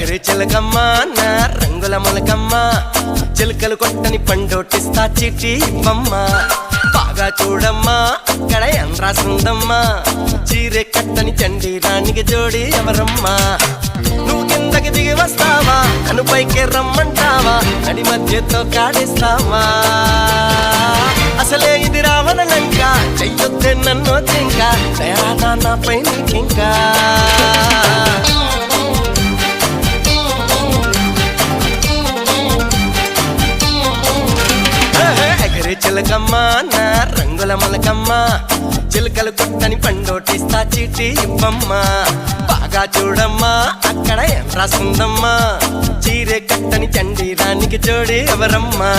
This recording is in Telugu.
ఎగిరి చిలకమ్మ నా రంగుల మొలకమ్మ చిలుకలు కొట్టని పండోటిస్తా చీటీ ఇవ్వమ్మ బాగా చూడమ్మా అక్కడ ఏం రాసుందమ్మా చీరె కట్టని చండి రాణికి జోడి ఎవరమ్మా నువ్వు కిందకి దిగి వస్తావా నన్ను పైకి రమ్మంటావా నడి మధ్యతో కాడిస్తావా అసలే ఇది రావణ లంక చెయ్యొద్దే నన్ను ఇంకా దయానా నాపై నీకింకా ఎగిరి చిలకమ్మ నా రంగుల మొలకమ్మ చిలుకలు కొట్టని పండోటిస్తా చీటీ ఇవ్వమ్మ బాగా చూడమ్మా అక్కడ ఏం రాసుందమ్మా చీరె కట్టని చండి రానికి జోడి ఎవరమ్మా